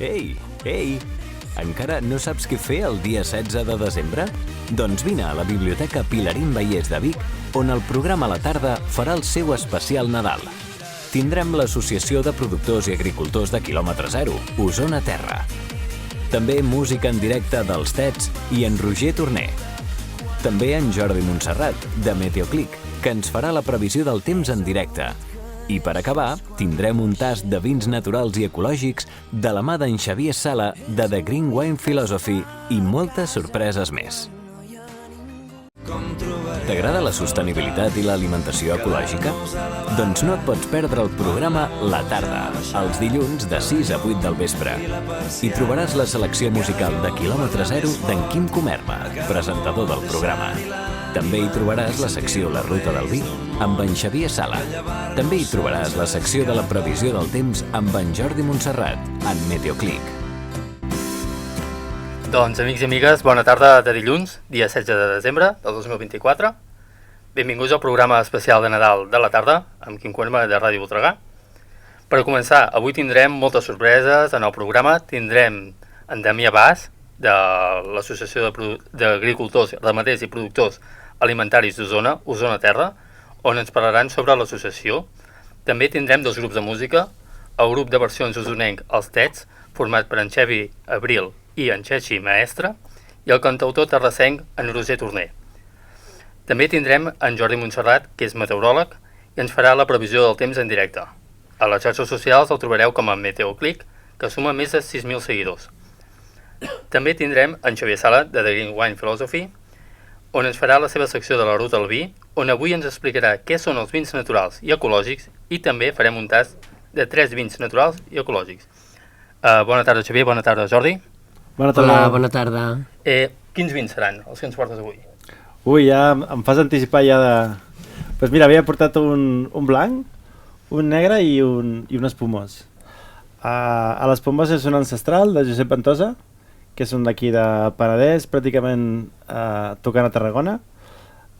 Ei, ei! Encara no saps què fer el dia 16 de desembre? Doncs vine a la Biblioteca Pilarín Vallès de Vic, on el programa a la tarda farà el seu especial Nadal. Tindrem l'Associació de Productors i Agricultors de Quilòmetre Zero, Osona Terra. També música en directe dels Tets i en Roger Torner. També en Jordi Montserrat, de Meteoclic, que ens farà la previsió del temps en directe. I per acabar, tindrem un tast de vins naturals i ecològics de la mà d'en Xavier Sala de The Green Wine Philosophy i moltes sorpreses més. T'agrada la sostenibilitat i l'alimentació ecològica? Doncs no et pots perdre el programa La Tarda, els dilluns de 6 a 8 del vespre. Hi trobaràs la selecció musical de Quilòmetre Zero d'en Quim Comerma, presentador del programa. També hi trobaràs la secció La Ruta del Vi amb en Xavier Sala. També hi trobaràs la secció de la previsió del temps amb en Jordi Montserrat, en Meteoclic. Doncs, amics i amigues, bona tarda de dilluns, dia 16 de desembre del 2024. Benvinguts al programa especial de Nadal de la tarda, amb Quim Comerma de Ràdio Voltregà. Per començar, avui tindrem moltes sorpreses en el programa. Tindrem en Damià Bas, de l'Associació d'Agricultors, Ramaders i Productors Alimentaris d'Osona, Osona Terra, on ens parlaran sobre l'associació. També tindrem dos grups de música, el grup de versions osonenc Els Tets, format per en Xevi Abril i en Xexi Maestre, i el cantautor terrassenc en Roger Torner. També tindrem en Jordi Montserrat, que és meteoròleg, i ens farà la previsió del temps en directe. A les xarxes socials el trobareu com a Meteoclic, que suma més de 6.000 seguidors. També tindrem en Xavier Sala, de The Green Wine Philosophy, on ens farà la seva secció de la Ruta del Vi, on avui ens explicarà què són els vins naturals i ecològics, i també farem un tast de 3 vins naturals i ecològics. Bona tarda, Xavier, bona tarda, Jordi. Bona tarda. Hola, bona tarda. Quins vins seran els que ens portes avui? Ui, ja em fas anticipar ja de... Doncs mira, havia portat un blanc, un negre i un espumós. A l'espumós és un ancestral de Josep Ventosa, que són d'aquí de Penedès, pràcticament tocant a Tarragona.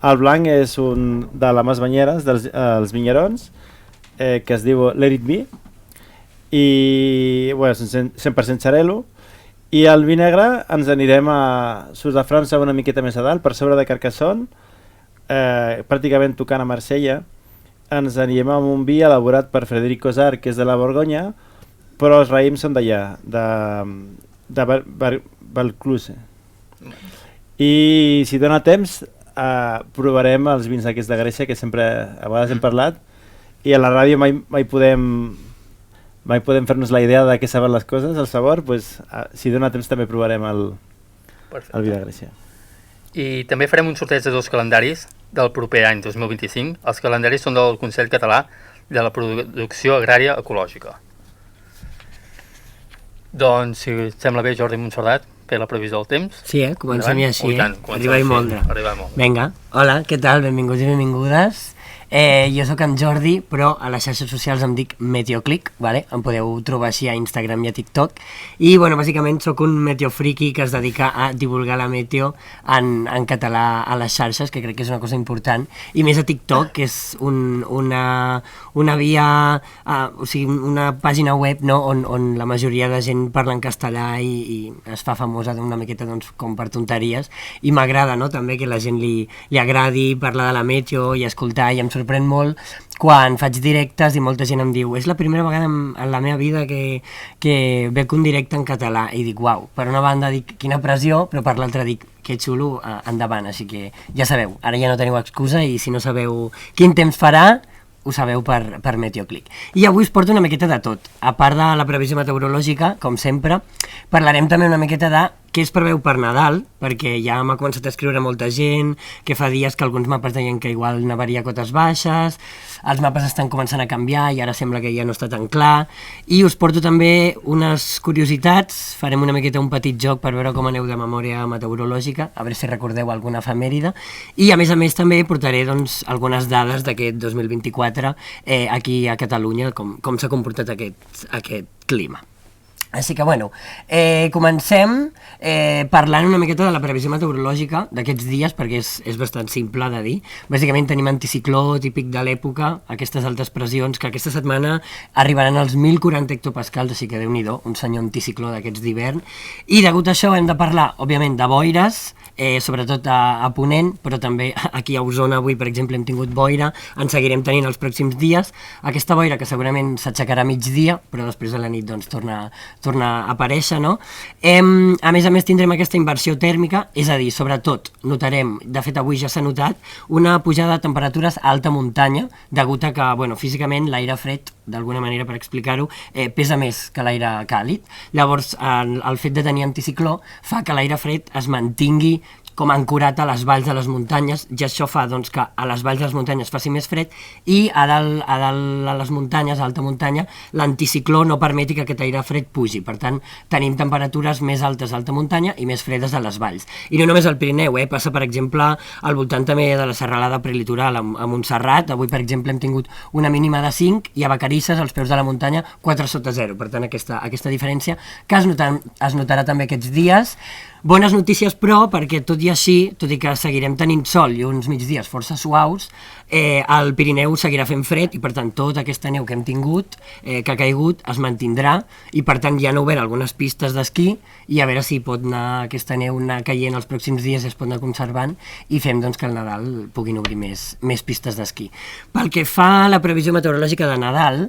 El blanc és un de la Mas Banyeres, dels Vinyerons, que es diu Let It Be, i bueno, 100% xarel·lo. I el vi negre ens anirem a Sud de França una miqueta més a dalt, per sobre de Carcassonne, pràcticament tocant a Marsella. Ens anirem amb un vi elaborat per Frederic Cosar, que és de la Borgonya, però els raïms són d'allà, de Valcluse. I si dona temps, provarem els vins aquests de Grècia, que sempre a vegades hem parlat, i a la ràdio mai podem fer-nos la idea de què saben les coses, el sabor, doncs, si dona temps també provarem el vi de Grècia. I també farem un sorteig de 2 calendaris del proper any 2025. Els calendaris són del Consell Català de la Producció Agrària Ecològica. Doncs, si et sembla bé, Jordi Montserrat, fer la previsió del temps. Sí, comencem ja així, arribar i moldre. Molt. Vinga, hola, què tal? Benvinguts i benvingudes. Jo sóc en Jordi, però a les xarxes socials em dic Meteoclic, vale? Em podeu trobar així a Instagram i a TikTok. I, bueno, bàsicament sóc un meteofriqui que es dedica a divulgar la meteo en català a les xarxes, que crec que és una cosa important. I més a TikTok, que és una via, o sigui, una pàgina web, no? on la majoria de gent parla en castellà i es fa famosa una miqueta, doncs, com per tonteries. I m'agrada, no?, també que la gent li agradi parlar de la meteo i escoltar, i em sorprèn molt quan faig directes i molta gent em diu és la primera vegada en la meva vida que veig un directe en català, i dic uau, per una banda dic quina pressió, però per l'altra dic que xulo, endavant. Així que ja sabeu, ara ja no teniu excusa, i si no sabeu quin temps farà ho sabeu per Meteoclic. I avui us porto una miqueta de tot. A part de la previsió meteorològica, com sempre, parlarem també una miqueta de què es preveu per Nadal, perquè ja m'ha començat a escriure molta gent, que fa dies que alguns mapes deien que igual nevaria a cotes baixes, els mapes estan començant a canviar i ara sembla que ja no està tan clar, i us porto també unes curiositats, farem una miqueta un petit joc per veure com aneu de memòria meteorològica, a veure si recordeu alguna efemèride, i a més també portaré, doncs, algunes dades d'aquest 2024 aquí a Catalunya, com s'ha comportat aquest clima. Així que, bueno, comencem parlant una miqueta de la previsió meteorològica d'aquests dies, perquè és bastant simple de dir. Bàsicament tenim anticicló típic de l'època, aquestes altes pressions, que aquesta setmana arribaran als 1.040 hectopascals, així que Déu-n'hi-do, un senyor anticicló d'aquests d'hivern. I degut a això hem de parlar, òbviament, de boires, sobretot a Ponent, però també aquí a Osona avui, per exemple, hem tingut boira, en seguirem tenint els pròxims dies. Aquesta boira que segurament s'aixecarà a migdia, però després a la nit doncs, torna a aparèixer, no? A més tindrem aquesta inversió tèrmica, és a dir, sobretot notarem, de fet avui ja s'ha notat, una pujada de temperatures a alta muntanya, degut a que, bueno, físicament l'aire fred, d'alguna manera per explicar-ho, pesa més que l'aire càlid. Llavors, el fet de tenir anticicló fa que l'aire fred es mantingui com ancorat a les valls de les muntanyes, i això fa doncs, que a les valls de les muntanyes faci més fred i a dalt a les muntanyes, a alta muntanya, l'anticicló no permeti que aquest aire fred pugi. Per tant, tenim temperatures més altes a alta muntanya i més fredes a les valls. I no només al Pirineu, passa, per exemple, al voltant també de la serralada prelitoral, a Montserrat. Avui, per exemple, hem tingut una mínima de 5 i a Vacarisses, als peus de la muntanya, 4 sota 0. Per tant, aquesta diferència que es notarà també aquests dies. Bones notícies, però, perquè tot i així, tot i que seguirem tenint sol i uns migdies força suaus, el Pirineu seguirà fent fred i, per tant, tota aquesta neu que hem tingut, que ha caigut, es mantindrà i, per tant, ja han obert algunes pistes d'esquí i a veure si pot anar aquesta neu caient els pròxims dies i es pot anar conservant i fem doncs, que al Nadal puguin obrir més pistes d'esquí. Pel que fa a la previsió meteorològica de Nadal,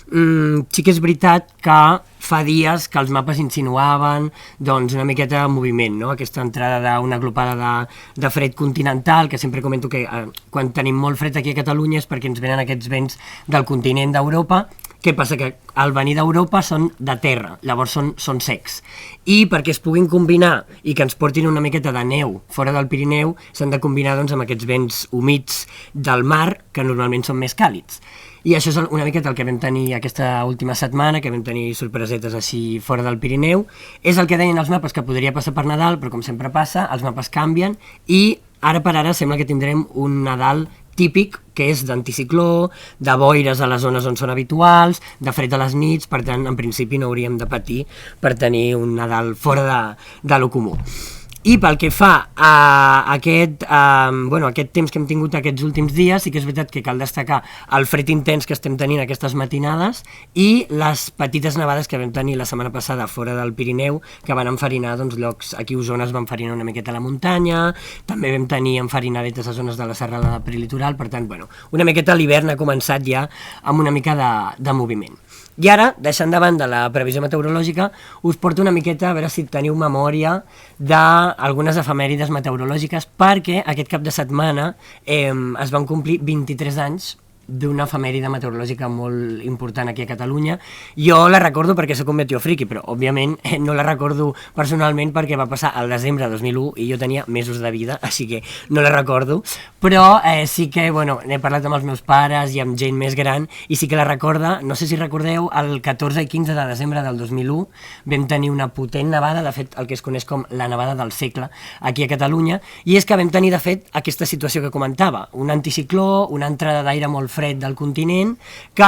sí que és veritat que fa dies que els mapes insinuaven doncs, una miqueta de moviment, no? Aquesta entrada d'una glopada de fred continental, que sempre comento que quan tenim molt fred aquí a Catalunya és perquè ens venen aquests vents del continent d'Europa. Què passa? Que al venir d'Europa són de terra, llavors són secs. I perquè es puguin combinar i que ens portin una miqueta de neu fora del Pirineu, s'han de combinar doncs, amb aquests vents humits del mar, que normalment són més càlids. I això és una miqueta el que vam tenir aquesta última setmana, que vam tenir sorpresetes així fora del Pirineu. És el que deien els mapes que podria passar per Nadal, però com sempre passa, els mapes canvien i ara per ara sembla que tindrem un Nadal típic, que és d'anticicló, de boires a les zones on són habituals, de fred a les nits, per tant, en principi no hauríem de patir per tenir un Nadal fora de lo comú. I pel que fa a aquest temps que hem tingut aquests últims dies, sí que és veritat que cal destacar el fred intens que estem tenint aquestes matinades i les petites nevades que vam tenir la setmana passada fora del Pirineu, que van enfarinar doncs, llocs. Aquí a Osona es va enfarinar una miqueta a la muntanya, també vam tenir enfarinadetes a zones de la serralada prelitoral, per tant, una miqueta l'hivern ha començat ja amb una mica de moviment. I ara, deixant de banda la previsió meteorològica, us porto una miqueta a veure si teniu memòria d'algunes efemèrides meteorològiques, perquè aquest cap de setmana es van complir 23 anys d'una efemèride meteorològica molt important aquí a Catalunya. Jo la recordo perquè soc un meteofriqui, però òbviament no la recordo personalment perquè va passar al desembre de 2001 i jo tenia mesos de vida, així que no la recordo, però sí que, n'he parlat amb els meus pares i amb gent més gran i sí que la recorda. No sé si recordeu, el 14 i 15 de desembre del 2001 vam tenir una potent nevada, de fet el que es coneix com la nevada del segle aquí a Catalunya, i és que vam tenir de fet aquesta situació que comentava, un anticicló, una entrada d'aire molt fred del continent, que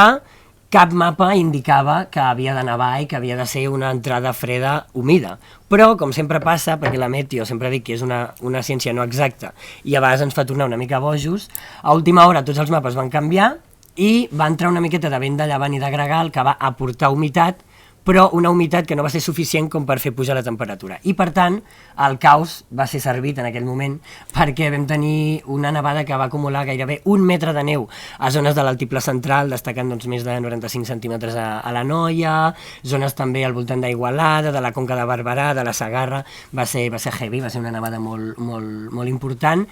cap mapa indicava que havia de nevar i que havia de ser una entrada freda humida. Però, com sempre passa, perquè la meteo sempre dic que és una ciència no exacta i a vegades ens fa tornar una mica bojos, a última hora tots els mapes van canviar i va entrar una miqueta de vent de llevant i de gregal que va aportar humitat, però una humitat que no va ser suficient com per fer pujar la temperatura. I, per tant, el caos va ser servit en aquell moment perquè vam tenir una nevada que va acumular gairebé 1 metre de neu a zones de l'altiplà central, destacant doncs, més de 95 centímetres a la Noia, zones també al voltant d'Igualada, de la Conca de Barberà, de la Segarra. Va ser heavy, va ser una nevada molt important.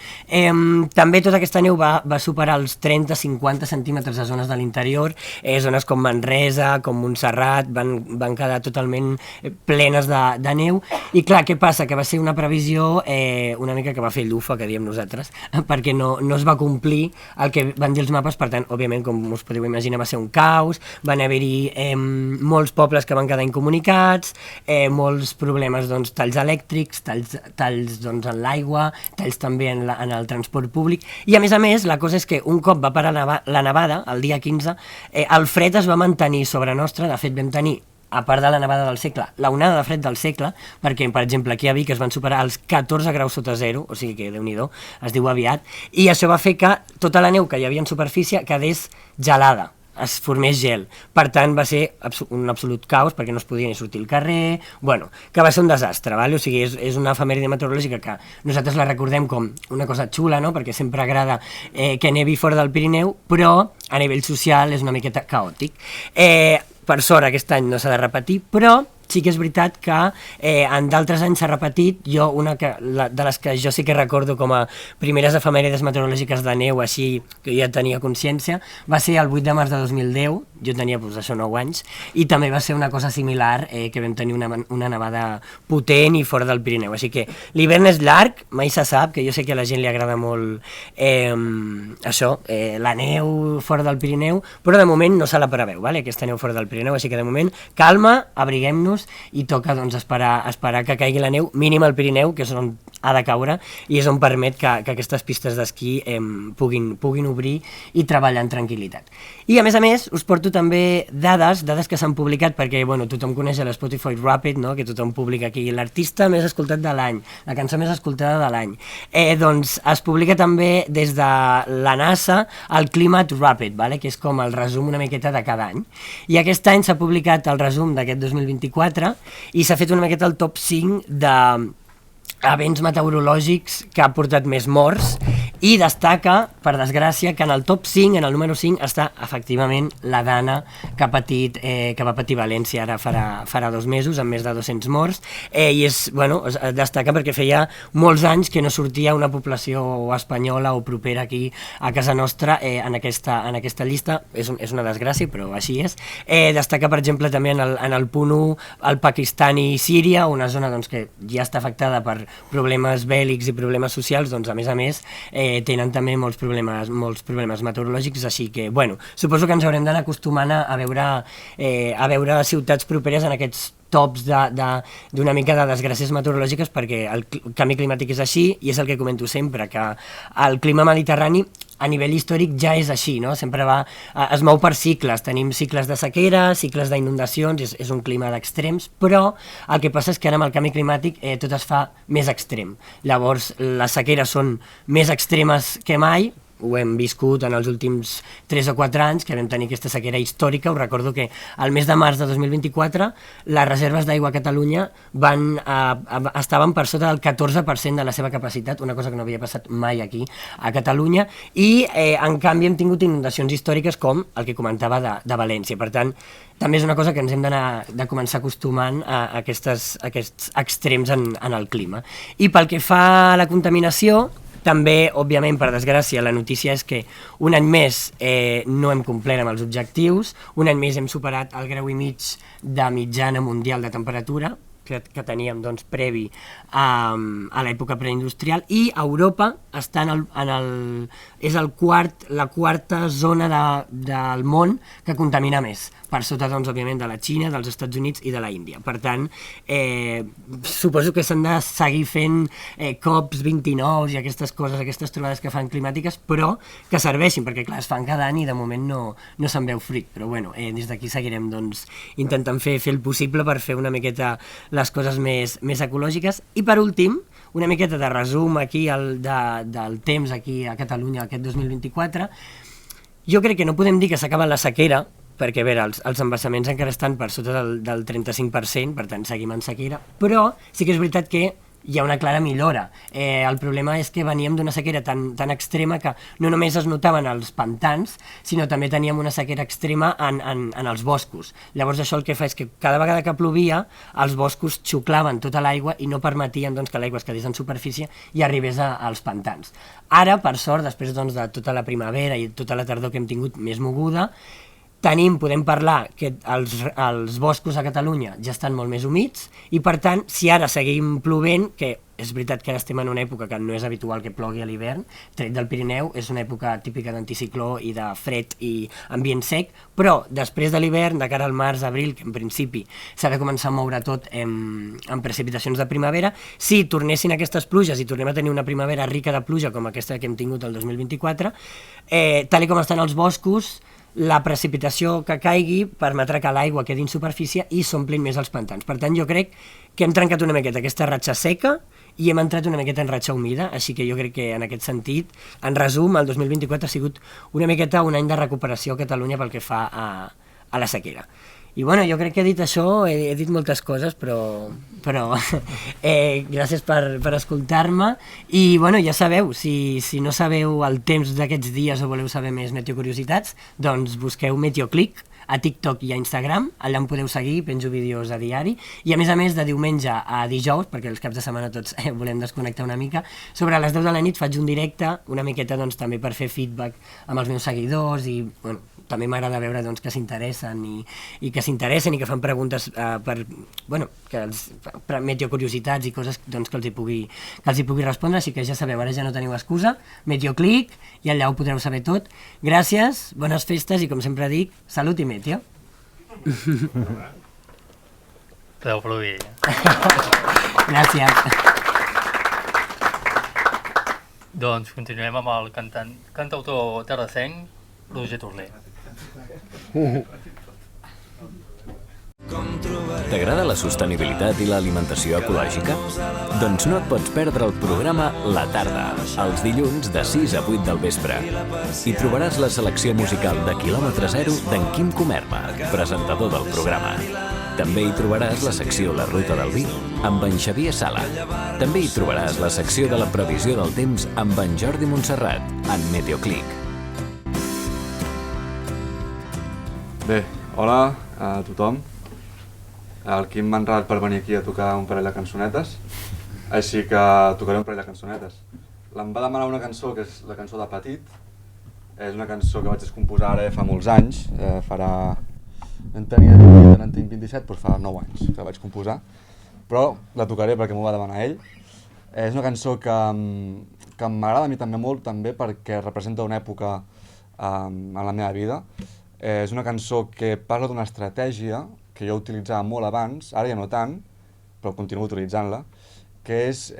També tota aquesta neu va superar els 30-50 centímetres a zones de l'interior, zones com Manresa, com Montserrat, van quedar totalment plenes de neu. I clar, què passa? Que va ser una previsió una mica que va fer llufa, que diem nosaltres, perquè no es va complir el que van dir els mapes. Per tant, òbviament, com us podeu imaginar, va ser un caos, van haver-hi molts pobles que van quedar incomunicats, molts problemes, doncs, talls elèctrics, talls doncs, en l'aigua, talls també en el transport públic, i a més, la cosa és que un cop va parar la nevada, el dia 15, el fred es va mantenir sobre nostre. De fet, vam tenir a part de la nevada del segle, la onada de fred del segle, perquè, per exemple, aquí a Vic es van superar els 14 graus sota zero, o sigui que, Déu-n'hi-do, es diu aviat, i això va fer que tota la neu que hi havia en superfície quedés gelada, es formés gel. Per tant, va ser un absolut caos, perquè no es podia ni sortir al carrer, bueno, que va ser un desastre, vale? O sigui, és una efemèride meteorològica que nosaltres la recordem com una cosa xula, no? Perquè sempre agrada que nevi fora del Pirineu, però a nivell social és una miqueta caòtic. Per sort aquest any no s'ha de repetir, però sí que és veritat que en d'altres anys s'ha repetit. Jo, de les que jo sí que recordo com a primeres efemèrides meteorològiques de neu, així que ja tenia consciència, va ser el 8 de març de 2010, jo tenia doncs, això 9 anys, i també va ser una cosa similar, que vam tenir una nevada potent i fora del Pirineu. Així que l'hivern és llarg, mai se sap, que jo sé que a la gent li agrada molt això, la neu fora del Pirineu, però de moment no se la preveu, vale? Aquesta neu fora del Pirineu, així que de moment calma, abriguem-nos i toca doncs, esperar que caigui la neu mínim al Pirineu, que és on ha de caure i és on permet que aquestes pistes d'esquí puguin obrir i treballar en tranquil·litat. I a més us porto també dades que s'han publicat, perquè bueno, tothom coneix l'Spotify Rapid, no? Que tothom publica aquí, l'artista més escoltat de l'any, la cançó més escoltada de l'any. Doncs es publica també des de la NASA el Climate Rapid, vale? Que és com el resum una miqueta de cada any. I aquest any s'ha publicat el resum d'aquest 2024 i s'ha fet una miqueta el top 5 d'events meteorològics que ha portat més morts, i destaca, per desgràcia, que en el top 5, en el número 5, està efectivament la Dana que va patir València ara farà 2 mesos, amb més de 200 morts, i destaca perquè feia molts anys que no sortia una població espanyola o propera aquí a casa nostra en aquesta llista. És una desgràcia, però així és. Destaca, per exemple, també en el punt 1 el Pakistan i Síria, una zona doncs, que ja està afectada per problemes bèl·lics i problemes socials, doncs a més tenen també molts problemes meteorològics, així que, bueno, suposo que ens haurem d'anar acostumant a veure ciutats properes en aquests tops d'una mica de desgràcies meteorològiques, perquè el canvi climàtic és així, i és el que comento sempre, que el clima mediterrani a nivell històric ja és així, no? Sempre es mou per cicles, tenim cicles de sequera, cicles d'inundacions, és un clima d'extrems, però el que passa és que ara amb el canvi climàtic tot es fa més extrem. Llavors les sequeres són més extremes que mai, ho hem viscut en els últims 3 o 4 anys, que vam tenir aquesta sequera històrica. Us recordo que al mes de març de 2024 les reserves d'aigua a Catalunya estaven per sota del 14% de la seva capacitat, una cosa que no havia passat mai aquí a Catalunya, i en canvi hem tingut inundacions històriques com el que comentava de València. Per tant, també és una cosa que ens hem de començar acostumant a aquests extrems en el clima. I pel que fa a la contaminació, també, òbviament, per desgràcia, la notícia és que un any més no hem complert amb els objectius, un any més hem superat el 1,5 graus de mitjana mundial de temperatura que teníem doncs, previ a l'època preindustrial, i Europa està és la quarta zona del món que contamina més, per sota, doncs, òbviament, de la Xina, dels Estats Units i de la Índia. Per tant, suposo que s'han de seguir fent COP29 i aquestes coses, aquestes trobades que fan climàtiques, però que serveixin, perquè clar, es fan cada any i de moment no se'n veu fruit. Però bueno, des d'aquí seguirem doncs, intentant fer el possible per fer una miqueta les coses més ecològiques. I per últim, una miqueta de resum aquí del temps aquí a Catalunya aquest 2024. Jo crec que no podem dir que s'acaba la sequera, perquè a veure, els embassaments encara estan per sota del 35%, per tant seguim en sequera, però sí que és veritat que hi ha una clara millora. El problema és que veníem d'una sequera tan extrema que no només es notaven els pantans, sinó també teníem una sequera extrema en els boscos. Llavors això el que fa és que cada vegada que plovia els boscos xuclaven tota l'aigua i no permetien doncs, que l'aigua es quedés en superfície i arribés als pantans. Ara, per sort, després doncs, de tota la primavera i tota la tardor que hem tingut més moguda, podem parlar que els boscos a Catalunya ja estan molt més humits, i per tant, si ara seguim plovent, que és veritat que ara estem en una època que no és habitual que plogui a l'hivern, tret del Pirineu, és una època típica d'anticicló i de fred i ambient sec, però després de l'hivern, de cara al març-abril, que en principi s'ha de començar a moure tot en precipitacions de primavera, si tornessin aquestes pluges i tornem a tenir una primavera rica de pluja com aquesta que hem tingut el 2024, tal com estan els boscos, la precipitació que caigui permetrà que l'aigua quedi en superfície i s'omplin més els pantans. Per tant, jo crec que hem trencat una miqueta aquesta ratxa seca i hem entrat una miqueta en ratxa humida, així que jo crec que en aquest sentit, en resum, el 2024 ha sigut una miqueta un any de recuperació a Catalunya pel que fa a la sequera. I bueno, jo crec que he dit això, he dit moltes coses, però gràcies per escoltar-me. I bueno, ja sabeu, si no sabeu el temps d'aquests dies o voleu saber més meteocuriositats, doncs busqueu Meteoclick a TikTok i a Instagram, allà em podeu seguir, penjo vídeos a diari, i a més, de diumenge a dijous, perquè els caps de setmana tots volem desconnectar una mica, sobre les 10 de la nit faig un directe, una miqueta doncs, també per fer feedback amb els meus seguidors, i bueno, també m'agrada veure doncs, que s'interessen i que s'interessen i que fan preguntes per meteocuriositats i coses doncs, que els hi pugui respondre, així que ja sabeu, ara ja no teniu excusa, Meteoclick, i allà ho podreu saber tot. Gràcies, bones festes i com sempre dic, salut i meteo. Podeu aplaudir. Gràcies. Doncs continuem amb el cantautor terrassenc, Roger Torlé. T'agrada la sostenibilitat i l'alimentació ecològica? Doncs no et pots perdre el programa La Tarda, els dilluns de 6 a 8 del vespre. Hi trobaràs la selecció musical de Quilòmetre Zero d'en Quim Comerma, presentador del programa. També hi trobaràs la secció La Ruta del Vi amb en Xavier Sala. També hi trobaràs la secció de la previsió del temps amb en Jordi Montserrat, en Meteoclick. Bé, hola a tothom. El Quim m'ha enredat per venir aquí a tocar un parell de cançonetes, així que tocaré un parell de cançonetes. Em va demanar una cançó que és la cançó de Petit. És una cançó que vaig descomposar ara fa molts anys, farà... En tenia 27, doncs fa 9 anys que la vaig composar, però la tocaré perquè m'ho va demanar ell. És una cançó que m'agrada a mi també molt, també perquè representa una època en la meva vida. És una cançó que parla d'una estratègia que jo utilitzava molt abans, ara ja no tant, però continuo utilitzant-la, que és,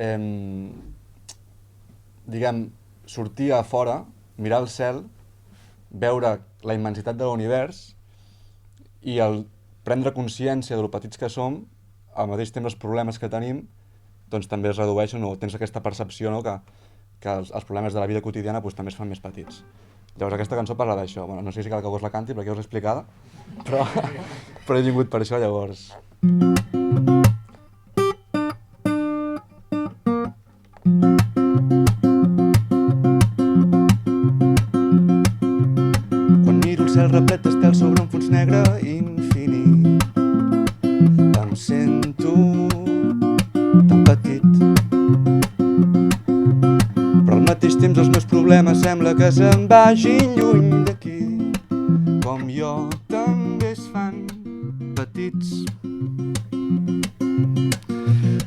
sortir a fora, mirar el cel, veure la immensitat de l'univers i prendre consciència de lo petits que som, al mateix temps els problemes que tenim, doncs també es redueixen o tens aquesta percepció que els problemes de la vida quotidiana també es fan més petits. Llavors aquesta cançó parla d'això. Bueno, no sé si cal que vos la canti perquè ja us l'he explicada, però he vingut per això, llavors. Quan miro el cel replet d'estel sobre un fons negre infinit, em sento tan petit. Però al mateix temps els meus problemes sembla que se'n vagin lluny d'aquí, com jo també es fan petits.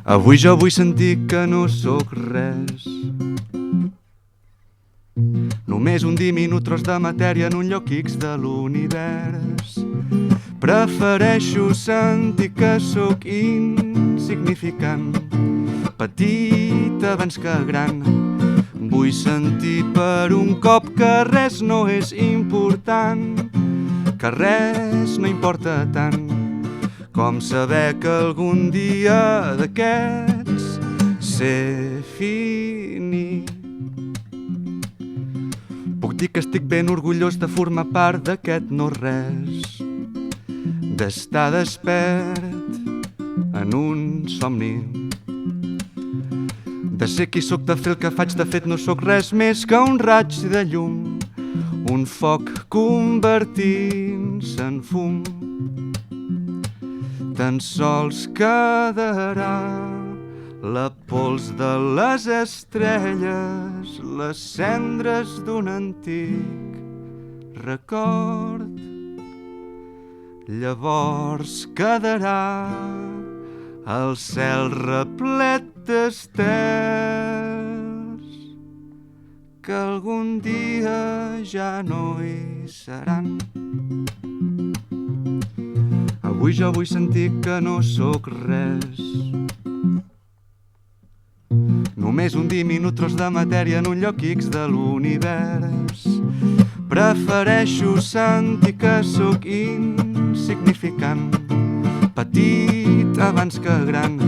Avui jo vull sentir que no sóc res, només un diminut tros de matèria en un lloc X de l'univers. Prefereixo sentir que sóc insignificant, petit abans que gran. Vull sentir per un cop que res no és important, que res no importa tant, com saber que algun dia d'aquests sé finit. Puc dir que estic ben orgullós de formar part d'aquest no-res, d'estar despert en un somni, de ser qui sóc, de fer el que faig. De fet no sóc res més que un raig de llum, un foc convertint-se en fum. Tan sols quedarà la pols de les estrelles, les cendres d'un antic record. Llavors quedarà el cel replet d'estels que algun dia ja no hi seran. Avui jo vull sentir que no sóc res, només un diminut tros de matèria en un lloc X de l'univers. Prefereixo sentir que sóc insignificant, petit abans que gran.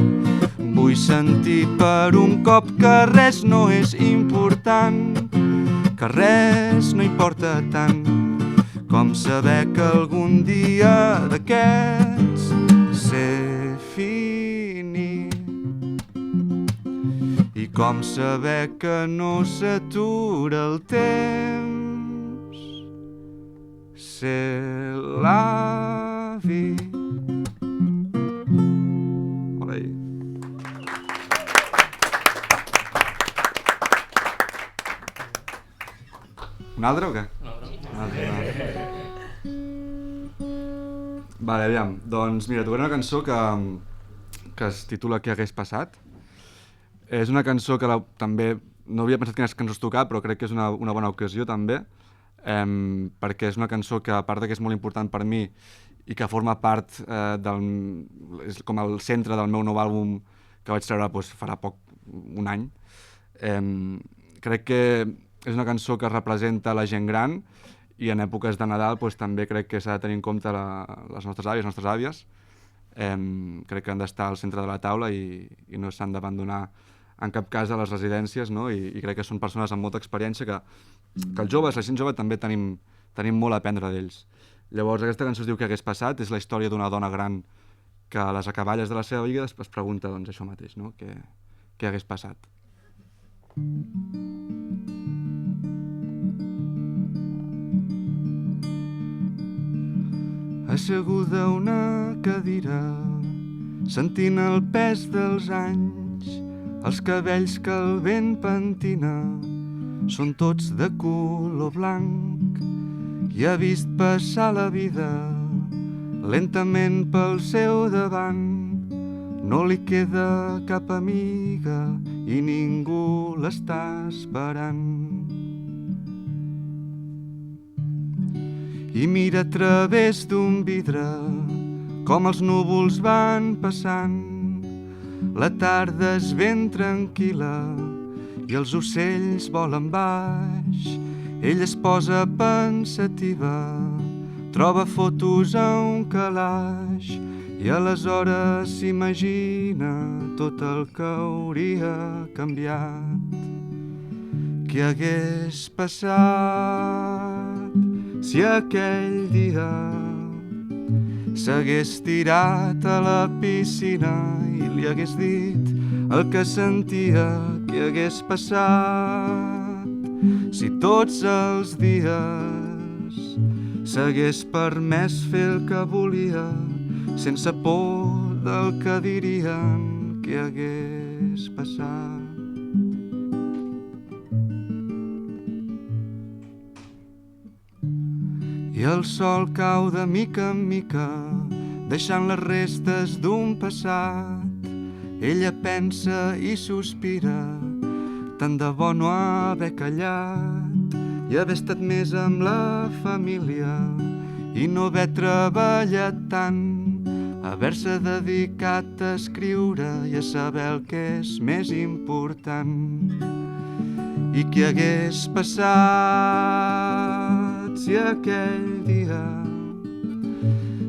Vull sentir per un cop que res no és important, que res no importa tant, com saber que algun dia d'aquests ser finit. I com saber que no s'atura el temps, ser l'avi. Hola. Un altre o què? Un altre. Vale, aviam. Doncs mira, tocaré una cançó que es titula Què hagués passat. És una cançó que també no havia pensat quines cançons tocar, però crec que és una bona ocasió també, perquè és una cançó que, a part que és molt important per mi i que forma part és com el centre del meu nou àlbum que vaig treure farà poc, un any, crec que és una cançó que representa la gent gran i en èpoques de Nadal també crec que s'ha de tenir en compte les nostres àvies, les nostres àvies. Crec que han d'estar al centre de la taula i no s'han d'abandonar en cap cas a les residències, no? I crec que són persones amb molta experiència que els joves, la gent jove, també tenim molt a aprendre d'ells. Llavors, aquesta cançó es diu Què hagués passat, és la història d'una dona gran que a les acaballes de la seva vida es pregunta això mateix, no? Què hagués passat. Asseguda a una cadira, sentint el pes dels anys, els cabells que el vent pentina són tots de color blanc, i ha vist passar la vida lentament pel seu davant. No li queda cap amiga i ningú l'està esperant. I mira a través d'un vidre com els núvols van passant. La tarda és ben tranquil·la i els ocells volen baix. Ella es posa pensativa, troba fotos a un calaix i aleshores s'imagina tot el que hauria canviat. Què hagués passat si aquell dia s'hagués tirat a la piscina i li hagués dit el que sentia? Què hagués passat si tots els dies s'hagués permès fer el que volia sense por del que dirien? Què hagués passat? I el sol cau de mica en mica, deixant les restes d'un passat. Ella pensa i sospira, tant de bo no haver callat i haver estat més amb la família i no haver treballat tant, haver-se dedicat a escriure i a saber el que és més important. I què hagués passat si aquell dia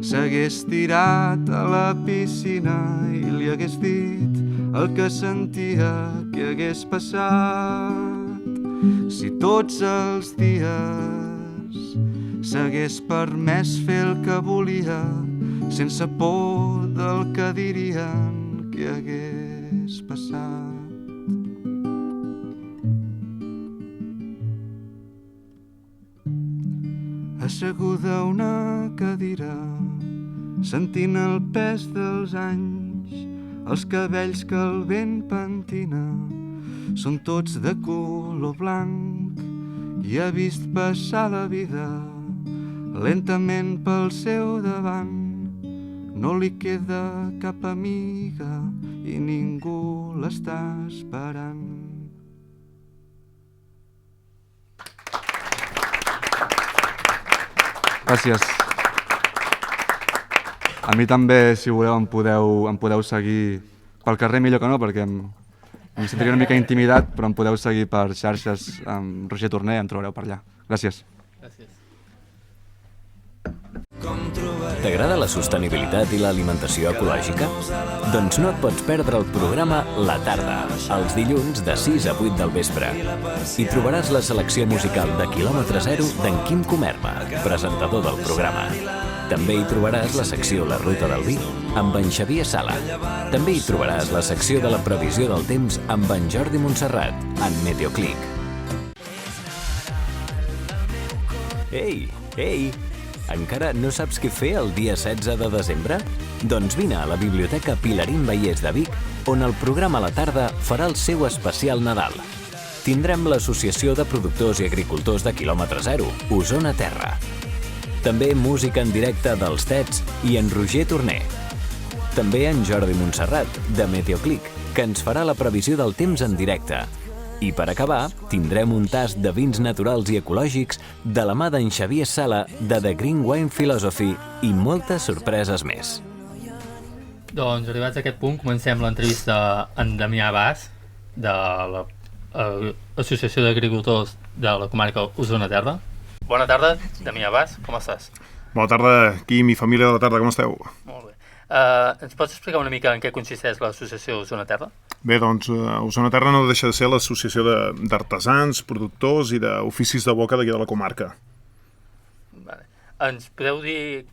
s'hagués tirat a la piscina i li hagués dit el que sentia? Què hagués passat si tots els dies s'hagués permès fer el que volia sense por del que dirien? Què hagués passat? Asseguda a una cadira, sentint el pes dels anys, els cabells que el vent pentina són tots de color blanc, i ha vist passar la vida lentament pel seu davant. No li queda cap amiga i ningú l'està esperant. Gràcies. A mi també, si voleu, em podeu seguir pel carrer, millor que no, perquè em sentiria una mica intimidat, però em podeu seguir per xarxes amb Roger Torner, em trobareu per allà. Gràcies. Gràcies. T'agrada la sostenibilitat i l'alimentació ecològica? Doncs no et pots perdre el programa La Tarda, els dilluns de 6 a 8 del vespre. Hi trobaràs la selecció musical de Kilòmetre Zero d'en Quim Comerma, presentador del programa. També hi trobaràs la secció La Ruta del Vi amb en Xavier Sala. També hi trobaràs la secció de la previsió del temps amb en Jordi Montserrat, en Meteoclic. Ei! Encara no saps què fer el dia 16 de desembre? Doncs vine a la Biblioteca Pilarín Vallès de Vic, on el programa a la tarda farà el seu especial Nadal. Tindrem l'Associació de Productors i Agricultors de Kilòmetre Zero, Osona Terra. També música en directe dels Tets i en Roger Torner. També en Jordi Montserrat, de Meteoclic, que ens farà la previsió del temps en directe. I per acabar, tindrem un tast de vins naturals i ecològics de la mà d'en Xavier Sala de The Green Wine Philosophy i moltes sorpreses més. Doncs arribats a aquest punt comencem l'entrevista a en Damià Bas de l'Associació d'Agricultors de la comarca Osona Terra. Bona tarda, Damià Bas, com estàs? Bona tarda, Quim i família de la tarda, com esteu? Molt bé. Ens pots explicar una mica en què consisteix l'associació Osona Terra? Bé, doncs, Osona Terra no deixa de ser l'associació d'artesans, productors i d'oficis de boca d'aquí de la comarca. Vale. Ens podeu dir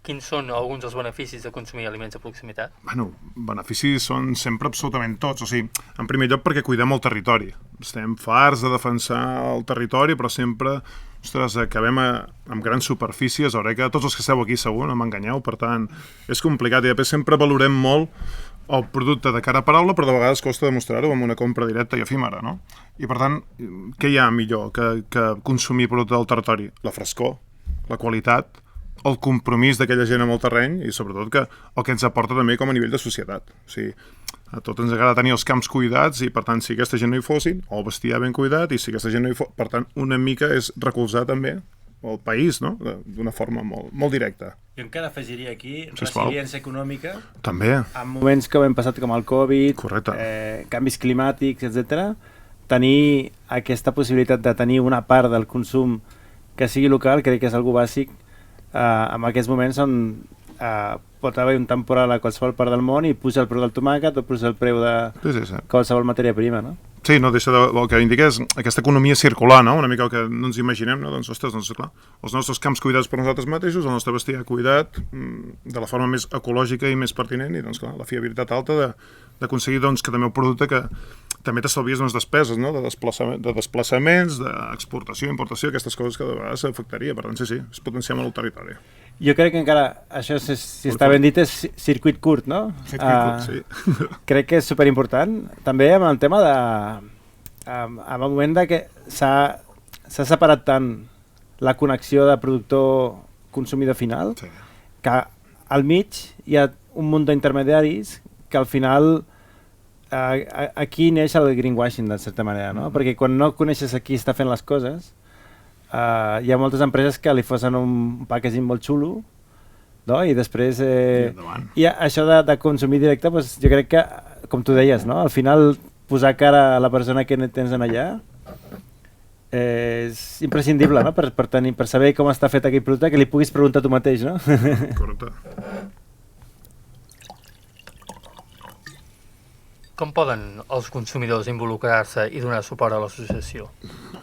quins són alguns dels beneficis de consumir aliments de proximitat? Bueno, beneficis són sempre absolutament tots. O sigui, en primer lloc perquè cuidem el territori. Estem farts de defensar el territori, però sempre, ostres, acabem amb grans superfícies. Ara que tots els que esteu aquí segur, no m'enganyeu, per tant, és complicat. I després sempre valorem molt el producte de cara a paraula, però de vegades costa demostrar-ho amb una compra directa i efímera, no? I per tant, què hi ha millor que consumir producte del territori? La frescor, la qualitat, el compromís d'aquella gent amb el terreny i sobretot el que ens aporta també com a nivell de societat. O sigui, a tots ens agrada tenir els camps cuidats i per tant si aquesta gent no hi fossin, o el bestiar ben cuidat i si aquesta gent no hi fos, per tant una mica és recolzar també el país, no? D'una forma molt, molt directa. Jo encara afegiria aquí Sisplau. resiliència econòmica. També. En moments que hem passat com el Covid, canvis climàtics, etc., tenir aquesta possibilitat de tenir una part del consum que sigui local crec que és algo bàsic en aquests moments on pot haver un temporal a qualsevol part del món i puja el preu del tomàquet o puja el preu de qualsevol matèria prima, no? Sí, no deixa el que indica és aquesta economia circular, no? Una mica el que no ens imaginem, no? Doncs, ostres, doncs, clar, els nostres camps cuidats per nosaltres mateixos, el nostre bestiar cuidat de la forma més ecològica i més pertinent i, doncs, clar, la fiabilitat alta d'aconseguir, doncs, que també el producte que també t'estalvies unes despeses, no? De desplaçaments, d'exportació, importació, aquestes coses que de vegades s'afectaria. Per tant, sí, és potenciar molt el territori. Jo crec que encara, això si està ben dit, és circuit curt, no? Circuit curt, sí. Crec que és superimportant. També amb el tema amb el moment de que s'ha separat tant la connexió de productor-consumidor final, que al mig hi ha un munt d'intermediaris que al final aquí neix el greenwashing, de certa manera, no? Perquè quan no coneixes a qui està fent les coses, hi ha moltes empreses que li posen un packaging molt xulo, no? I després i això de consumir directe, doncs, jo crec que, com tu deies, no? Al final posar cara a la persona que tens allà és imprescindible, no? Per saber com està fet aquell producte, que li puguis preguntar tu mateix, no? Correcte. Com poden els consumidors involucrar-se i donar suport a l'associació?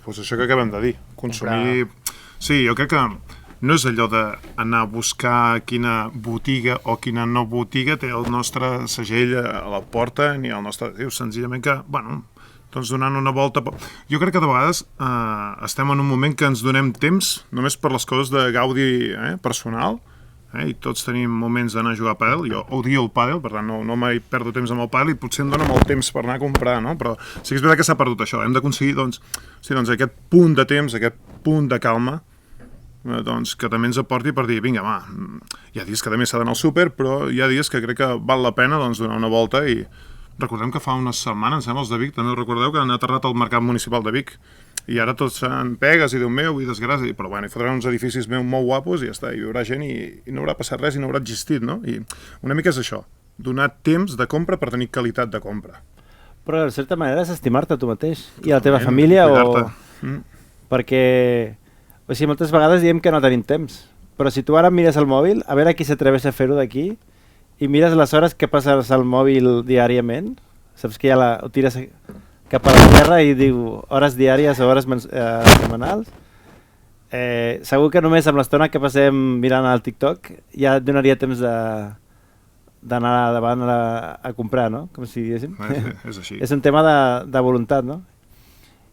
Doncs això que acabem de dir. Consumir... Sí, jo crec que no és allò d'anar a buscar quina botiga o quina no botiga té el nostre segell a la porta ni el nostre... Senzillament que, bueno, doncs donant una volta... Jo crec que de vegades estem en un moment que ens donem temps només per les coses de gaudi personal, i tots tenim moments d'anar a jugar a pàdel. Jo odio el pàdel, per tant no mai perdo temps amb el pàdel i potser em dona molt temps per anar a comprar, no? Però sí que és veritat que s'ha perdut això. Hem d'aconseguir doncs, aquest punt de temps, aquest punt de calma, doncs, que també ens aporti per dir, vinga, va, hi ha dies que també s'ha d'anar al súper, però hi ha dies que crec que val la pena doncs, donar una volta i recordem que fa unes setmanes, els de Vic, també ho recordeu, que han aterrat al mercat municipal de Vic i ara tots seran pegues i Déu meu i desgràcia, però bueno, hi fotran uns edificis molt guapos i ja està, hi haurà gent i no haurà passat res i no haurà existit, no? I una mica és això, donar temps de compra per tenir qualitat de compra. Però de certa manera és estimar-te tu mateix i a la teva família perquè O sigui, moltes vegades diem que no tenim temps, però si tu ara mires el mòbil, a veure qui s'atreveix a fer-ho d'aquí, i mires les hores que passes al mòbil diàriament, saps que ja ho tires cap a l'esquerra i diu hores diàries o hores setmanals, segur que només amb l'estona que passem mirant al TikTok ja et donaria temps d'anar davant a comprar, no? Com si diguéssim. És així. És un tema de voluntat, no?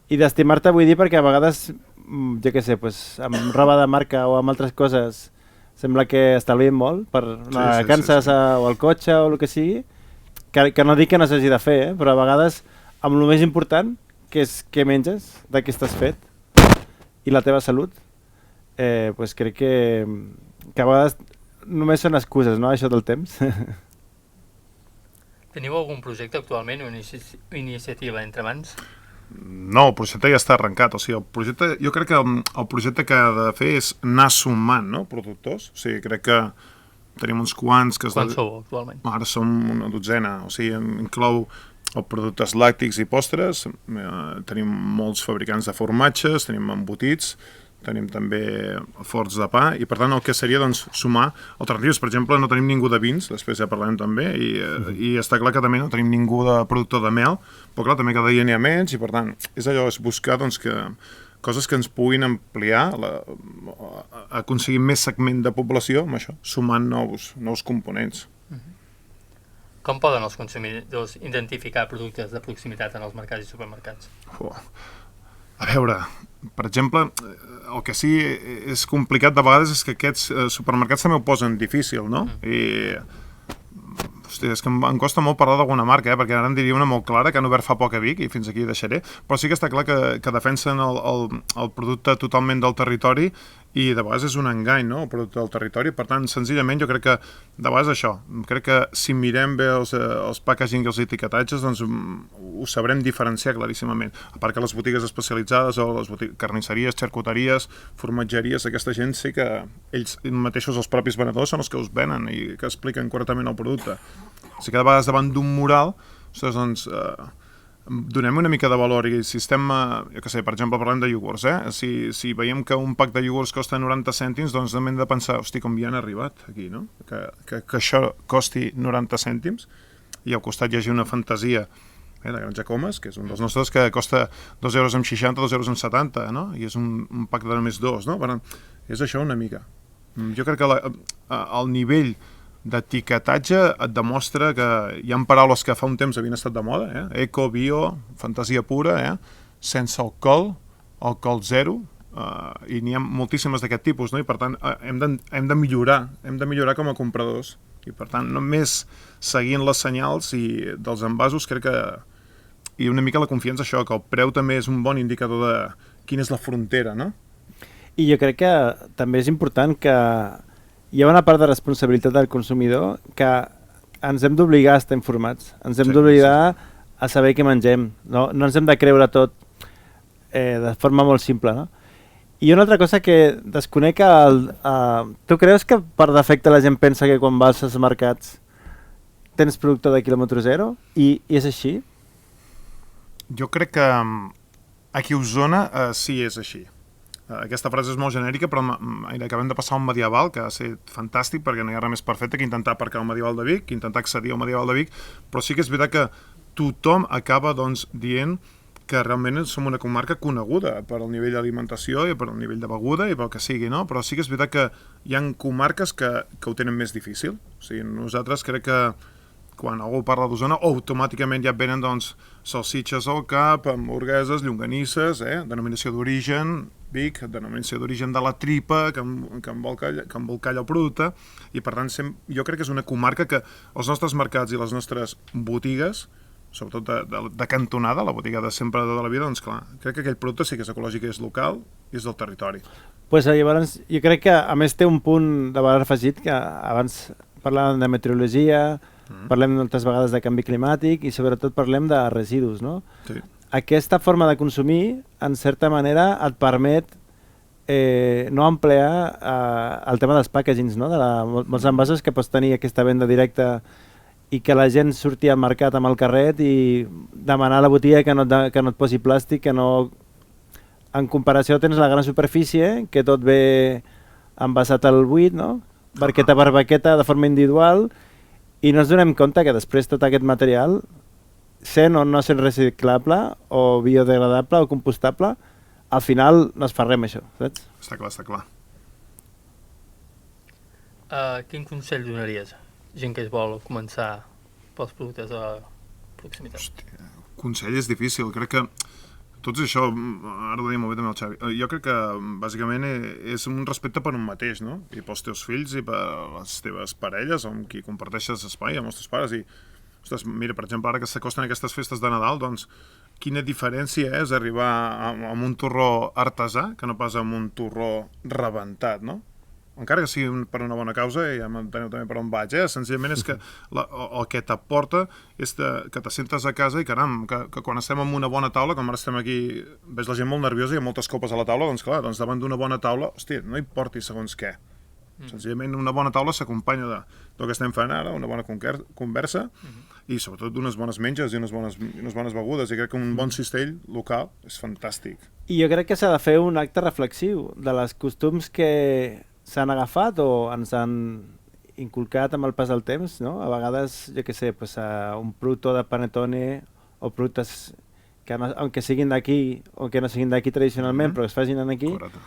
I d'estimar-te vull dir perquè a vegades, jo què sé, amb roba de marca o amb altres coses sembla que estalviem molt per anar a vacances o al cotxe o el que sigui, que no dic que no s'hagi de fer, però a vegades amb el més important, que és què menges, de què estàs fet i la teva salut, crec que a vegades només són excuses, no?, això del temps. Teniu algun projecte actualment o iniciativa entre mans? No, el projecte ja està arrencat. O sigui, jo crec que el projecte que ha de fer és anar sumant, no?, productors. O sigui, crec que tenim uns quants... Quants sou actualment? Ara som una dotzena. O sigui, inclou productes làctics i postres, tenim molts fabricants de formatges, tenim embotits, tenim també forns de pa, i per tant el que seria doncs, sumar alternatives. Per exemple, no tenim ningú de vins, després ja parlarem també, i està clar que també no tenim ningú de productor de mel, però clar, també cada dia n'hi ha menys, i per tant és allò, és buscar doncs, coses que ens puguin ampliar, aconseguir més segment de població amb això, sumant nous components. Com poden els consumidors identificar productes de proximitat en els mercats i supermercats? A veure, per exemple, el que sí és complicat de vegades és que aquests supermercats també ho posen difícil, no? I hòstia, és que em costa molt parlar d'alguna marca, perquè ara en diria una molt clara, que han obert fa poc a Vic, i fins aquí deixaré, però sí que està clar que defensen el producte totalment del territori, i de vegades és un engany, no?, el producte del territori. Per tant, senzillament, jo crec que de vegades això, crec que si mirem bé els packaging i els etiquetatges, doncs ho sabrem diferenciar claríssimament. A part que les botigues especialitzades o les carnisseries, xarcuteries, formatgeries, aquesta gent sí que ells mateixos, els propis venedors, són els que us venen i que expliquen correctament el producte. O sigui que de vegades davant d'un mural, ostres, doncs, donem una mica de valor, i si estem, jo què sé, per exemple, parlem de iogurts, si veiem que un pack de iogurts costa 90 cèntims, doncs hem de pensar, hosti, com hi han arribat aquí, no? Que això costi 90 cèntims, i al costat hi hagi una fantasia de Granja Comas, que és un dels nostres, que costa 2,60 €, 2,70 €, no? I és un pack de només dos, no? Per tant, és això una mica. Jo crec que el nivell d'etiquetatge et demostra que hi ha paraules que fa un temps havien estat de moda, eco, bio, fantasia pura, sense alcohol, alcohol zero, i n'hi ha moltíssimes d'aquest tipus, no? I per tant hem de millorar com a compradors, i per tant només seguint les senyals i dels envasos, crec que i una mica la confiança, això, que el preu també és un bon indicador de quina és la frontera, no? I jo crec que també és important que hi ha una part de responsabilitat del consumidor que ens hem d'obligar a estar informats, ens hem d'obligar a saber què mengem, no ens hem de creure tot de forma molt simple, no? I una altra cosa que desconec, tu creus que per defecte la gent pensa que quan vas als mercats tens producte de quilòmetre zero? I és així? Jo crec que aquí a Osona sí és així. Aquesta frase és molt genèrica, però acabem de passar un medieval que ha estat fantàstic, perquè no hi ha res més perfecte que intentar aparcar el medieval de Vic, que intentar accedir al medieval de Vic, però sí que és veritat que tothom acaba doncs, dient que realment som una comarca coneguda per al nivell d'alimentació i per al nivell de beguda i pel que sigui, no? Però sí que és veritat que hi ha comarques que ho tenen més difícil. O sigui, nosaltres crec que quan algú parla d'Osona, automàticament ja venen doncs, salsitxes al cap, hamburgueses, llonganisses, denominació d'origen, Vic, denominació d'origen de la tripa, que embolcalla el producte, i per tant jo crec que és una comarca que els nostres mercats i les nostres botigues, sobretot de cantonada, la botiga de sempre de la vida, doncs clar, crec que aquell producte sí que és ecològic, és local i és del territori. Llavors, jo crec que a més té un punt de valor afegit, que abans parlàvem de meteorologia, parlem moltes vegades de canvi climàtic i sobretot parlem de residus, no? Sí. Aquesta forma de consumir, en certa manera, et permet no emplear el tema dels packagings, no? Molts envasos que pots tenir aquesta venda directa i que la gent surti al mercat amb el carret i demanar a la botiga que no et posi plàstic, que no en comparació tens la gran superfície, que tot ve envasat al buit, no? Barqueta per barqueta, de forma individual, i no ens donem compte que després tot aquest material, sent o no sent reciclable, o biodegradable o compostable, al final no es fa res amb això, saps? Està clar, està clar. Quin consell donaries? Gent que es vol començar pels productes de proximitat. Hòstia, consell és difícil. Crec que tot això, ara ho deia molt bé també el Xavi, jo crec que bàsicament és un respecte per un mateix, no? I pels teus fills i per les teves parelles, amb qui comparteixes espai, amb els teus pares. I, ostres, mira, per exemple, ara que s'acosten aquestes festes de Nadal, doncs, quina diferència és arribar amb un torró artesà que no pas amb un torró rebentat, no? Encara que sigui per una bona causa, i ja m'enteneu també per on vaig, senzillament és que el que t'aporta és que te sentes a casa i caram, que quan estem en una bona taula, com ara estem aquí, veig la gent molt nerviosa i hi ha moltes copes a la taula, doncs clar, davant d'una bona taula, hòstia, no importi segons què. Senzillament una bona taula s'acompanya del que estem fent ara, una bona conversa i sobretot d'unes bones menges i unes bones begudes, i crec que un bon cistell local és fantàstic. I jo crec que s'ha de fer un acte reflexiu de les costums que s'han agafat o ens han inculcat amb el pas del temps, no? A vegades, jo què sé, pues, un producte de panettone o productes que aunque siguin d'aquí o que no siguin d'aquí tradicionalment, però que es facin aquí. Correcte.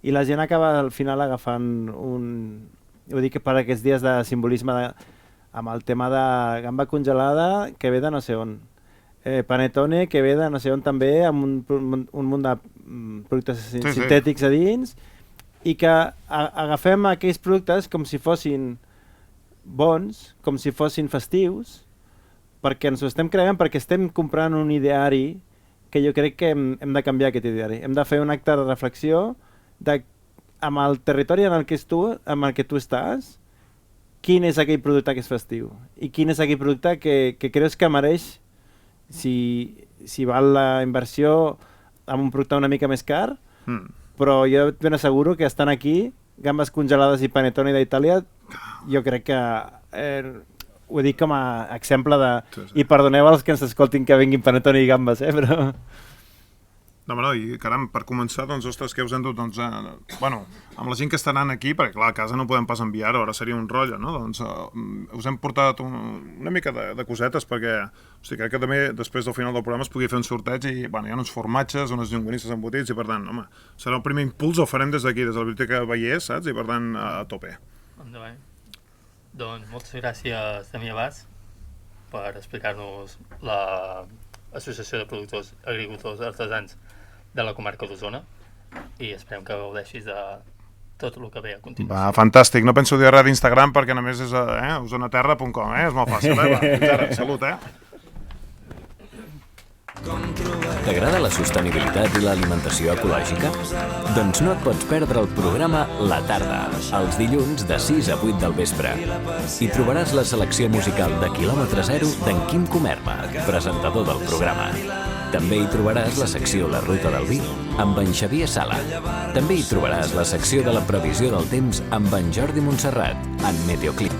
I la gent acaba al final agafant ho dic per aquests dies de simbolisme amb el tema de gamba congelada que ve de no sé on. Panettone que ve de no sé on també, amb un munt de productes sintètics a dins, i que agafem aquells productes com si fossin bons, com si fossin festius, perquè ens ho estem creant, perquè estem comprant un ideari que jo crec que hem de canviar aquest ideari. Hem de fer un acte de reflexió amb el territori en el que tu estàs, quin és aquell producte que és festiu i quin és aquell producte que creus que mereix, si val la inversió amb un producte una mica més car, però jo et ben asseguro que estan aquí, gambes congelades i panettone d'Itàlia, jo crec que ho dic com a exemple de... I perdoneu als que ens escoltin que vinguin panettone i gambes, però... No, i caram, per començar, doncs, ostres, què us hem dut? Doncs, bueno, amb la gent que estaran aquí, perquè clar, a casa no podem pas enviar-ho, ara seria un rotllo, no? Doncs us hem portat una mica de cosetes, perquè, hosti, crec que també després del final del programa es pugui fer un sorteig i, bueno, hi ha uns formatges, unes llonganisses embotits, i per tant, home, serà el primer impuls, ho farem des d'aquí, des de la Biblioteca Vallès, saps? I per tant, a tope. Endavant. Doncs moltes gràcies, Damià Bas, per explicar-nos l'Associació de Productors Agricultors Artesans de la comarca d'Osona, i esperem que gaudeixis de tot el que ve a continuació. Va, fantàstic. No penso dir res d'Instagram perquè només és ozonaterra.com, és molt fàcil, Va, fins ara. Salut, T'agrada la sostenibilitat i l'alimentació ecològica? Doncs no et pots perdre el programa La Tarda, els dilluns de 6 a 8 del vespre. Hi trobaràs la selecció musical de Quilòmetre Zero d'en Quim Comerma, presentador del programa. També hi trobaràs la secció La Ruta del Vi amb en Xavier Sala. També hi trobaràs la secció de la previsió del temps amb en Jordi Montserrat, en Meteoclip.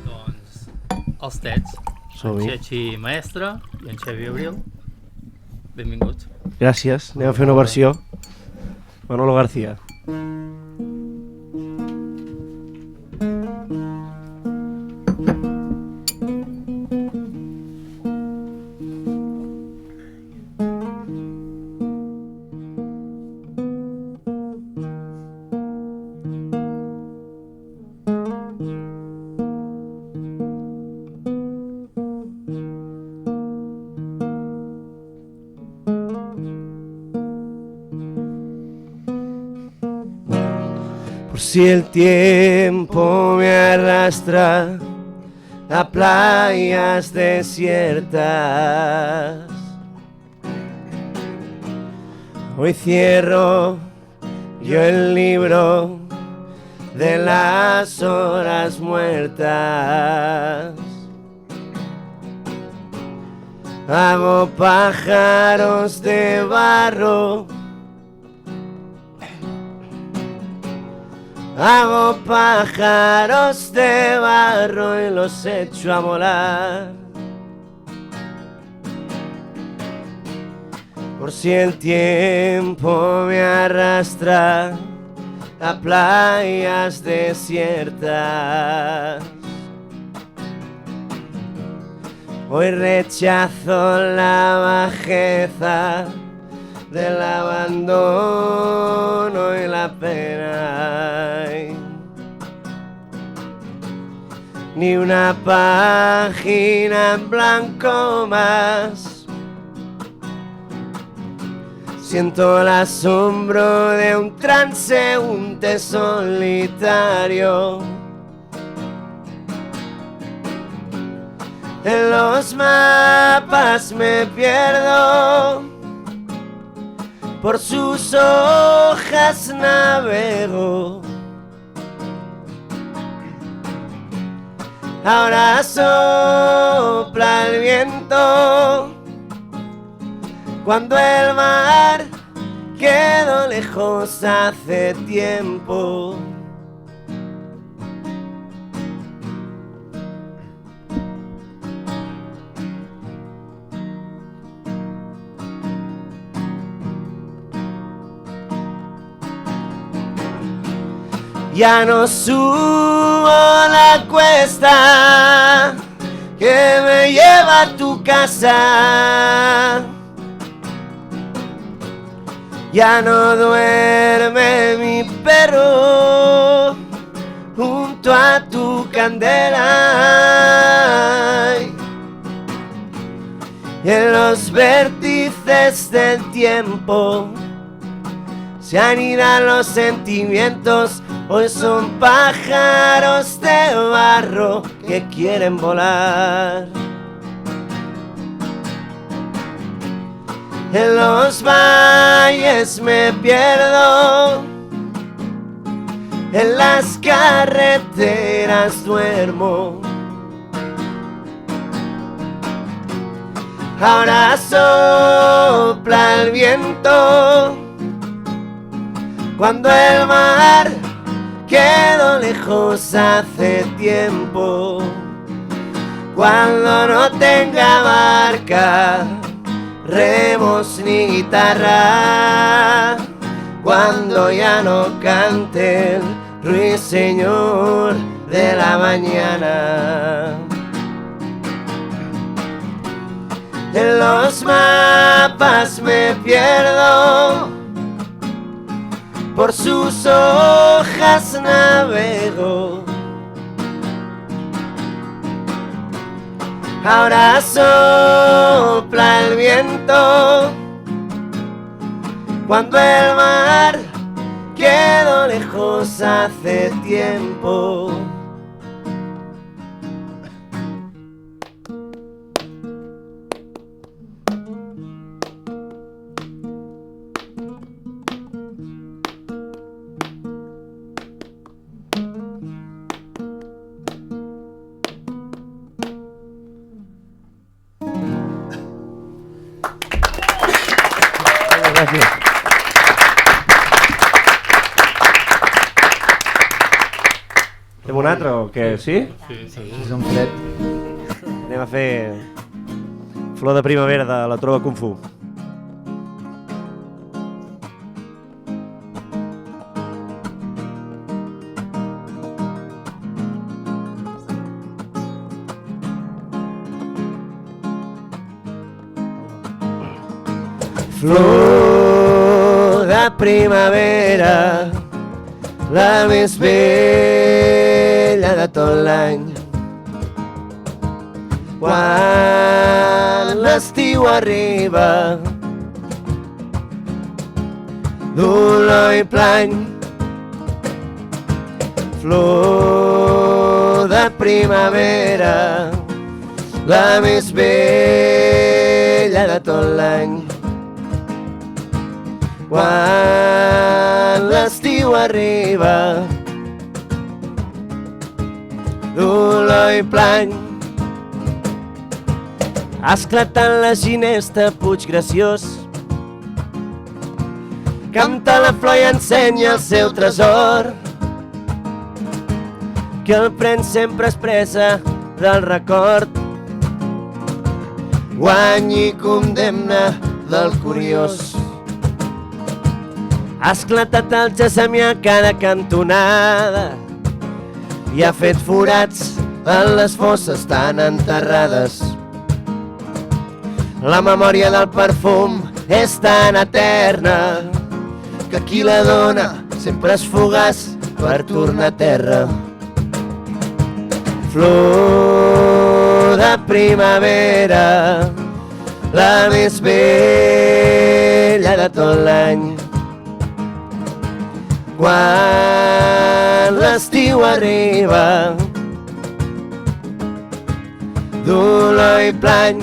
Doncs els Tets, en Xechi Maestre i en Xavi Abril, benvinguts. Gràcies, anem a fer una versió. Manolo García. Si el tiempo me arrastra a playas desiertas, hoy cierro yo el libro de las horas muertas. Hago pájaros de barro, hago pájaros de barro y los echo a volar. por si el tiempo me arrastra a playas desiertas. Hoy rechazo la bajeza del abandono y la pena. Ni una página en blanco más. Siento el asombro de un transeúnte solitario. En los mapas me pierdo, por sus hojas navego. Ahora sopla el viento, cuando el mar quedó lejos hace tiempo. Ya no subo la cuesta que me lleva a tu casa. Ya no duerme mi perro junto a tu candela. Y en los vértices del tiempo se anidan los sentimientos. Hoy son pájaros de barro que quieren volar. En los valles me pierdo, en las carreteras duermo. Ahora sopla el viento, cuando el mar quedó lejos hace tiempo. Cuando no tenga barca, remos ni guitarra, cuando ya no cante el ruiseñor de la mañana. En los mapas me pierdo, por sus hojas navego. Ahora sopla el viento, cuando el mar quedó lejos hace tiempo. Gràcies. Fem un altre o què? Sí? Sí, és un fred. Anem a fer Flor de primavera de la Trova Kung Fu. Flor de primavera, la més bella de tot l'any. Quan l'estiu arriba, dolor i plany. Flor de primavera, la més bella de tot l'any. Quan l'estiu arriba, dolor i plany. Esclatant la ginesta, Puig Graciós, canta la flor i ensenya el seu tresor, que el pren sempre expressa del record. Guany i condemna del curiós. Ha esclatat el gessamí a cada cantonada i ha fet forats en les fosses tan enterrades. La memòria del perfum és tan eterna que qui la dona sempre és fugaç per tornar a terra. Flor de primavera, la més bella de tot l'any. Quan l'estiu arriba, dolor i plany.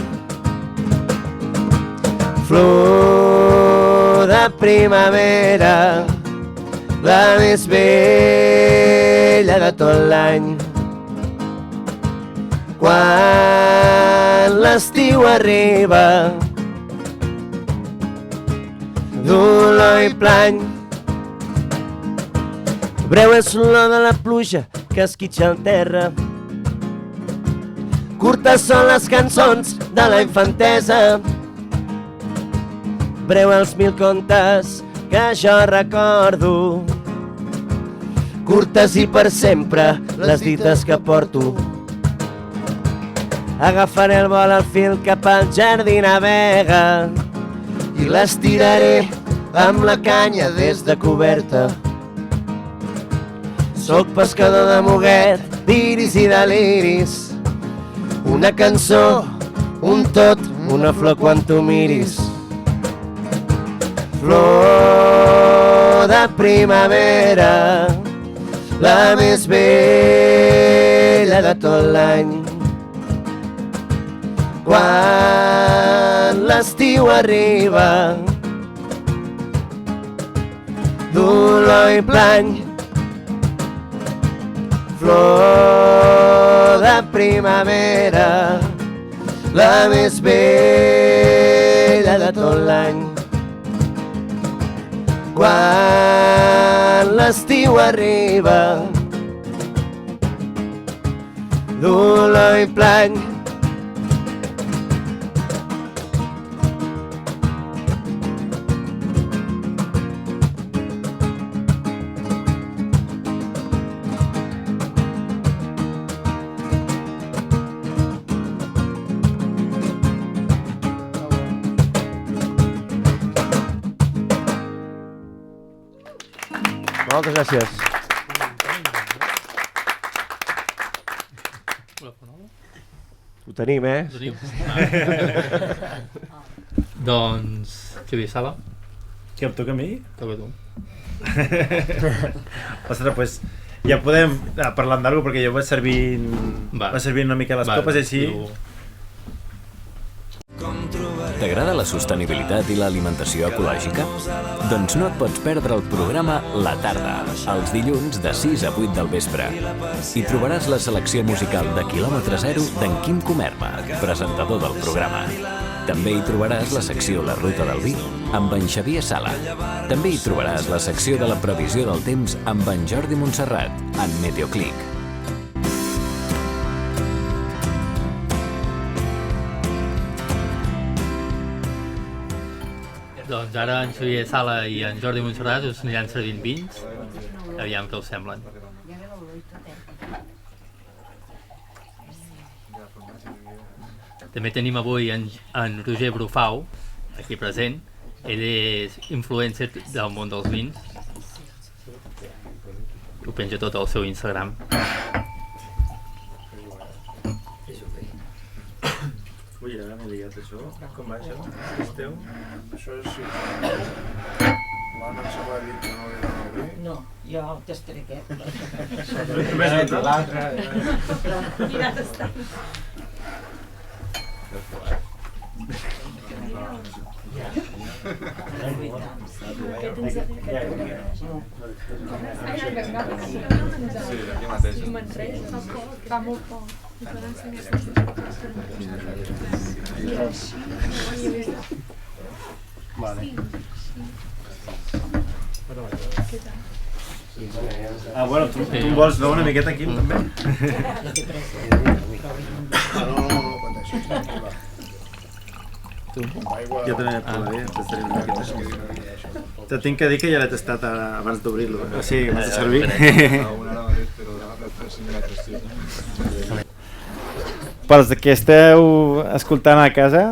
Flor de primavera, la més bella de tot l'any. Quan l'estiu arriba, dolor i plany. Breu és l'olor de la pluja que esquitxa el terra. Curtes són les cançons de la infantesa. Breu els mil contes que jo recordo. Curtes i per sempre les dites que porto. Agafaré el vol al fil cap al jardí navega i les tiraré amb la canya des de coberta. Soc pescador de moguet, d'iris i deliris. Una cançó, un tot, una flor quan tu miris. Flor de primavera, la més bella de tot l'any. Quan l'estiu arriba, dolor i plany. Flor de primavera, la més bella de tot l'any. Quan l'estiu arriba, dolor i plany. Moltes gràcies. Ho tenim, eh? Doncs, Xavier Sala, Què em toca a mi? toca tu. Ostres, pues, ja podem parlar d'algú perquè jo vaig servint una mica les copes i així. T'agrada la sostenibilitat i l'alimentació ecològica? Doncs no et pots perdre el programa La Tarda, els dilluns de 6 a 8 del vespre. Hi trobaràs la selecció musical de Quilòmetre Zero d'en Quim Comerma, presentador del programa. També hi trobaràs la secció La Ruta del Vi amb en Xavier Sala. També hi trobaràs la secció de la previsió del temps amb en Jordi Montserrat, en Meteoclic. Doncs ara en Xavier Sala i en Jordi Montserrat us aniran servint vins. Aviam què us semblen. També tenim avui en Roger Brufau, aquí present. Ell és influencer del món dels vins. Ho penja tot al seu Instagram. Ui, ara m'he liat això. Com va això? Esteu? Això és sí. L'Anna se m'ha dit que no li donava bé. No, jo tastaré aquest. L'altre. Mira, està. Sí, d'aquí mateix. Va molt poc. Vale. Ah, bueno, tu vols veure una miqueta aquí, també? No, pateixis. Tu? Jo també l'he provat bé, tastaré una miqueta. Te tinc que dir que ja l'he tastat abans d'obrir-lo, o sigui, abans de servir. Pels que esteu escoltant a casa,